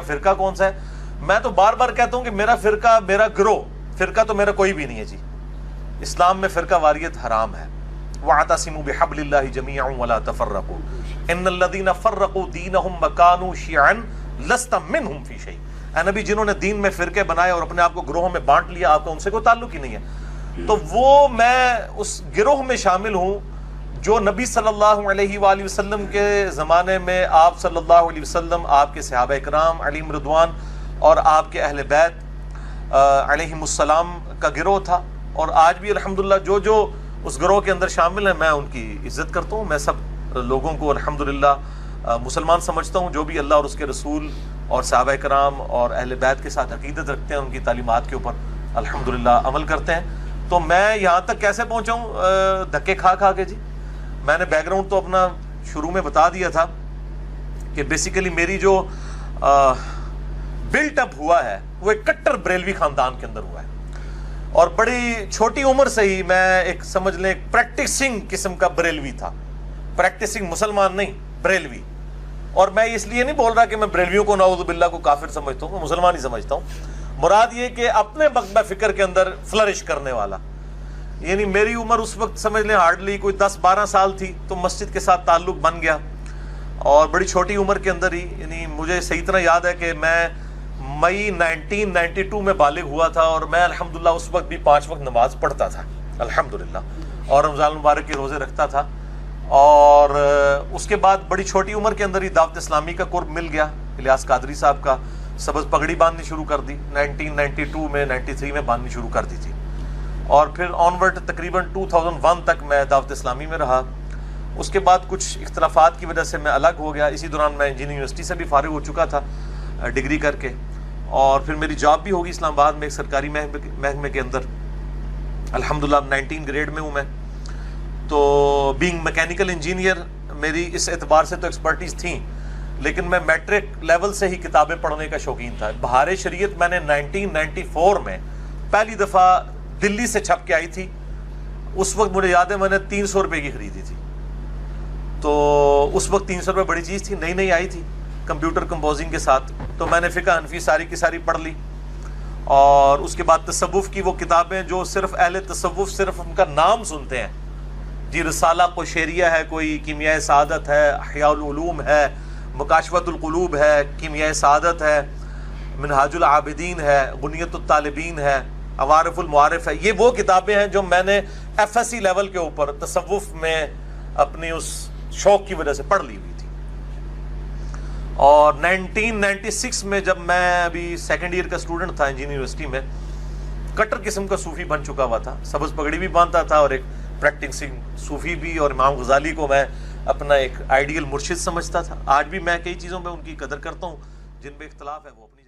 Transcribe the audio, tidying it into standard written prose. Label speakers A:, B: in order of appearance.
A: فرقہ کون سا ہے؟ میں تو بار بار کہتا ہوں کہ میرا فرقہ، میرا گروہ، فرقہ تو میرا کوئی بھی نہیں ہے جی. اسلام میں فرقہ واریت حرام ہے. وَاعْتَصِمُوا بِحَبْلِ اللَّهِ جَمِيعًا وَلَا تَفَرَّقُوا إِنَّ الَّذِينَ فَرَّقُوا دِينَهُمْ وَكَانُوا شِيَعًا لَسْتَ مِنْهُمْ فِي شَيْءٍ. اے نبی، جنہوں نے دین میں فرقے بنائے اور اپنے آپ کو گروہوں میں بانٹ لیا، آپ کا ان سے کوئی تعلق ہی نہیں ہے. تو وہ میں اس گروہ میں شامل ہوں جو نبی صلی اللہ علیہ وآلہ وسلم کے زمانے میں آپ صلی اللہ علیہ وسلم، آپ کے صحابہ اکرام علیہم رضوان اور آپ کے اہل بیت علیہم السلام کا گروہ تھا. اور آج بھی الحمدللہ جو اس گروہ کے اندر شامل ہیں، میں ان کی عزت کرتا ہوں. میں سب لوگوں کو الحمدللہ مسلمان سمجھتا ہوں جو بھی اللہ اور اس کے رسول اور صحابہ کرام اور اہل بیت کے ساتھ عقیدت رکھتے ہیں، ان کی تعلیمات کے اوپر الحمدللہ عمل کرتے ہیں. تو میں یہاں تک کیسے پہنچا ہوں؟ دھکے کھا کے جی. میں نے بیک گراؤنڈ تو اپنا شروع میں بتا دیا تھا کہ بیسیکلی میری جو بلٹ اپ ہوا ہے وہ ایک کٹر بریلوی خاندان کے اندر ہوا ہے. اور بڑی چھوٹی عمر سے ہی میں ایک سمجھ لیں پریکٹسنگ قسم کا بریلوی تھا. پریکٹسنگ مسلمان نہیں، بریلوی. اور میں اس لیے نہیں بول رہا کہ میں بریلویوں کو نعوذ باللہ کو کافر سمجھتا ہوں، میں مسلمان ہی سمجھتا ہوں. مراد یہ کہ اپنے مغبہ فکر کے اندر فلرش کرنے والا. یعنی میری عمر اس وقت سمجھ لیں ہارڈلی کوئی 10-12 سال تھی تو مسجد کے ساتھ تعلق بن گیا. اور بڑی چھوٹی عمر کے اندر ہی، یعنی مجھے صحیح طرح یاد ہے کہ میں مئی 1992 میں بالغ ہوا تھا. اور میں الحمدللہ اس وقت بھی 5 وقت نماز پڑھتا تھا الحمدللہ، اور رمضان المبارک کے روزے رکھتا تھا. اور اس کے بعد بڑی چھوٹی عمر کے اندر ہی دعوت اسلامی کا قرب مل گیا. الیاس قادری صاحب کا سبز پگڑی باندھنی شروع کر دی 1992 میں، 93 میں باندھنی شروع کر دی تھی. اور پھر آنورڈ تقریباً 2001 تک میں دعوت اسلامی میں رہا. اس کے بعد کچھ اختلافات کی وجہ سے میں الگ ہو گیا. اسی دوران میں انجینئرنگ یونیورسٹی سے بھی فارغ ہو چکا تھا ڈگری کر کے. اور پھر میری جاب بھی ہوگی اسلام آباد میں ایک سرکاری محکمے کے اندر. الحمدللہ 19 گریڈ میں ہوں میں. تو بینگ میکینیکل انجینئر میری اس اعتبار سے تو ایکسپرٹیز تھیں، لیکن میں میٹرک لیول سے ہی کتابیں پڑھنے کا شوقین تھا. بہار شریعت میں نے 1994 میں پہلی دفعہ دلی سے چھپ کے آئی تھی. اس وقت مجھے یاد ہے میں نے 300 روپے کی خریدی تھی. تو اس وقت 300 روپے بڑی چیز تھی، نئی آئی تھی کمپیوٹر کمپوزنگ کے ساتھ. تو میں نے فقہ حنفی ساری کی ساری پڑھ لی. اور اس کے بعد تصوف کی وہ کتابیں جو صرف اہل تصوف صرف ان کا نام سنتے ہیں جی، رسالہ قشیریہ ہے، کوئی کیمیائے سعادت ہے، احیاء العلوم ہے، مکاشفۃ القلوب ہے، کیمیائے سعادت ہے، منہاج العابدین ہے، غنیۃ الطالبین ہے، عوارف المعارف ہے. یہ وہ کتابیں ہیں جو میں نے ایف ایس سی لیول کے اوپر تصوف میں اپنی اس شوق کی وجہ سے پڑھ لی ہوئی تھی. اور 1996 میں جب میں ابھی سیکنڈ ایئر کا اسٹوڈنٹ تھا انجینئرنگ یونیورسٹی میں، کٹر قسم کا صوفی بن چکا ہوا تھا. سبز پگڑی بھی باندھتا تھا اور ایک پریکٹسنگ صوفی بھی. اور امام غزالی کو میں اپنا ایک آئیڈیل مرشد سمجھتا تھا. آج بھی میں کئی چیزوں میں ان کی قدر کرتا ہوں، جن میں اختلاف ہے وہ اپنی